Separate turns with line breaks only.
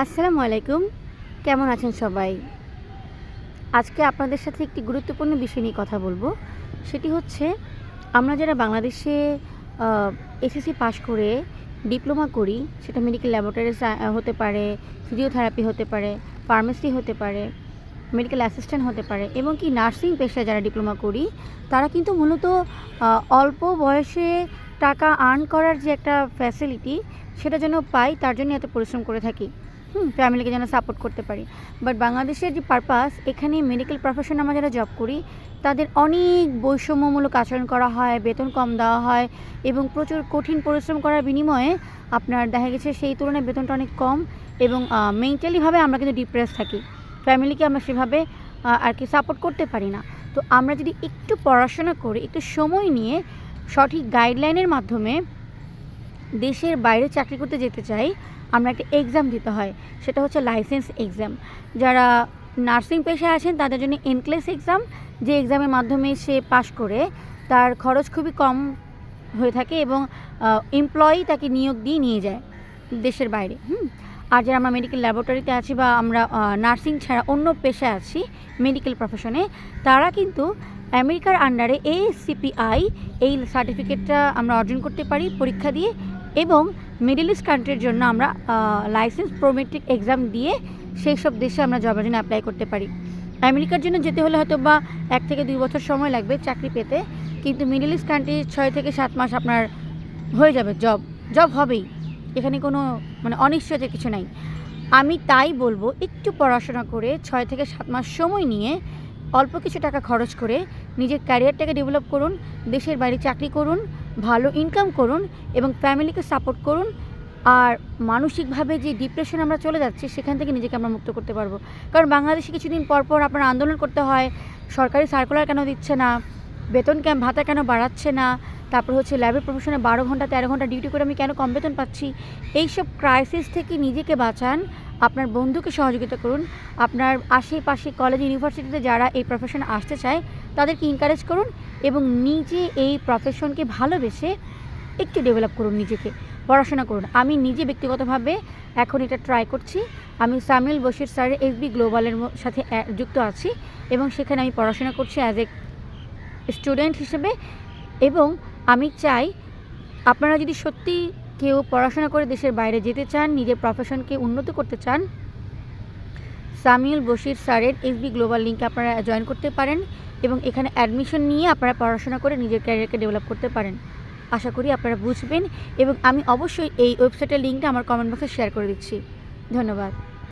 আসসালামু আলাইকুম। কেমন আছেন সবাই? আজকে আপনাদের সাথে একটি গুরুত্বপূর্ণ বিষয় নিয়ে কথা বলবো। সেটি হচ্ছে আমরা যারা বাংলাদেশে আ এসএসসি পাস করে ডিপ্লোমা করি, সেটা মেডিকেল ল্যাবরেটরি হতে পারে, ফিজিওথেরাপি হতে পারে, ফার্মেসি হতে পারে, মেডিকেল অ্যাসিস্ট্যান্ট হতে পারে এবং কি নার্সিং পেশায় যারা ডিপ্লোমা করি, তারা কিন্তু মূলত আ অল্প বয়সে টাকা আর্ন করার যে একটা ফ্যাসিলিটি, সেটা যেন পাই তার জন্য এত পরিশ্রম করে থাকি। ফ্যামিলিকে যেন সাপোর্ট করতে পারি। বাট বাংলাদেশের যে পারপাস, এখানে মেডিকেল প্রফেশনে আমরা যারা জব করি, তাদের অনেক বৈষম্যমূলক আচরণ করা হয়, বেতন কম দেওয়া হয় এবং প্রচুর কঠিন পরিশ্রম করার বিনিময়ে আপনার দেখা গেছে সেই তুলনায় বেতনটা অনেক কম এবং মেন্টালিভাবে আমরা কিন্তু ডিপ্রেস থাকি। ফ্যামিলিকে আমরা সেভাবে আর কি সাপোর্ট করতে পারি না। তো আমরা যদি একটু পড়াশোনা করে, একটু সময় নিয়ে সঠিক গাইডলাইনের মাধ্যমে দেশের বাইরে চাকরি করতে যেতে চাই, আমরা একটা এক্সাম দিতে হয়। সেটা হচ্ছে লাইসেন্স এক্সাম। যারা নার্সিং পেশায় আছেন তাদের জন্য এনক্লেস এক্সাম, যে এক্সামের মাধ্যমে সে পাশ করে তার খরচ খুবই কম হয়ে থাকে এবং এমপ্লয়ি তাকে নিয়োগ দিয়ে নিয়ে যায় দেশের বাইরে। আর যারা আমরা মেডিকেল ল্যাবরেটরিতে আছি বা আমরা নার্সিং ছাড়া অন্য পেশায় আছি মেডিকেল প্রফেশনে, তারা কিন্তু আমেরিকার আন্ডারে ACPI এই সার্টিফিকেটটা আমরা অর্জন করতে পারি পরীক্ষা দিয়ে এবং মিডল ইস্ট কান্ট্রির জন্য আমরা লাইসেন্স প্রোমেট্রিক এক্সাম দিয়ে সেই সব দেশে আমরা জবের জন্য অ্যাপ্লাই করতে পারি। আমেরিকার জন্য যেতে হলে হয়তো বা 1 থেকে 2 বছর সময় লাগবে চাকরি পেতে, কিন্তু মিডল ইস্ট কান্ট্রি 6 থেকে 7 মাস আপনার হয়ে যাবে জব হবেই। এখানে কোনো অনিশ্চয়তার কিছু নাই। আমি তাই বলবো একটু পড়াশোনা করে 6 থেকে 7 মাস সময় নিয়ে অল্প কিছু টাকা খরচ করে নিজের ক্যারিয়ারটাকে ডেভেলপ করুন, দেশের বাইরে চাকরি করুন, ভালো ইনকাম করুন এবং ফ্যামিলিকে সাপোর্ট করুন। আর মানসিকভাবে যে ডিপ্রেশনে আমরা চলে যাচ্ছি, সেখান থেকে নিজেকে আমরা মুক্ত করতে পারবো। কারণ বাংলাদেশে কিছুদিন পর আপনার আন্দোলন করতে হয়, সরকারি সার্কুলার কেন দিচ্ছে না, বেতন ভাতা কেন বাড়াচ্ছে না, তারপর হচ্ছে ল্যাবের প্রফেশনে 12 ঘন্টা 13 ঘন্টা ডিউটি করে আমি কেন কম বেতন পাচ্ছি। এইসব ক্রাইসিস থেকে নিজেকে বাঁচান, আপনার বন্ধুকে সহযোগিতা করুন, আপনার আশেপাশে কলেজ ইউনিভার্সিটিতে যারা এই প্রফেশনে আসতে চায় তাদেরকে এনকারেজ করুন এবং নিজে এই প্রফেশনকে ভালোবেসে একটু ডেভেলপ করুন, নিজেকে পড়াশোনা করুন। আমি নিজে ব্যক্তিগতভাবে এখন এটা ট্রাই করছি। আমি সামিউল বশির স্যারের SB গ্লোবালের সাথে যুক্ত আছি এবং সেখানে আমি পড়াশোনা করছি অ্যাজ এ স্টুডেন্ট হিসেবে এবং আমি চাই আপনারা যদি সত্যি কেউ পড়াশোনা করে দেশের বাইরে যেতে চান, নিজের প্রফেশনকে উন্নত করতে চান, সামিউল বশির স্যারের SB গ্লোবাল লিঙ্কে আপনারা জয়েন করতে পারেন এবং এখানে অ্যাডমিশন নিয়ে আপনারা পড়াশোনা করে নিজের ক্যারিয়ারকে ডেভেলপ করতে পারেন। আশা করি আপনারা বুঝবেন এবং আমি অবশ্যই এই ওয়েবসাইটের লিঙ্কটা আমার কমেন্ট বক্সে শেয়ার করে দিচ্ছি। ধন্যবাদ।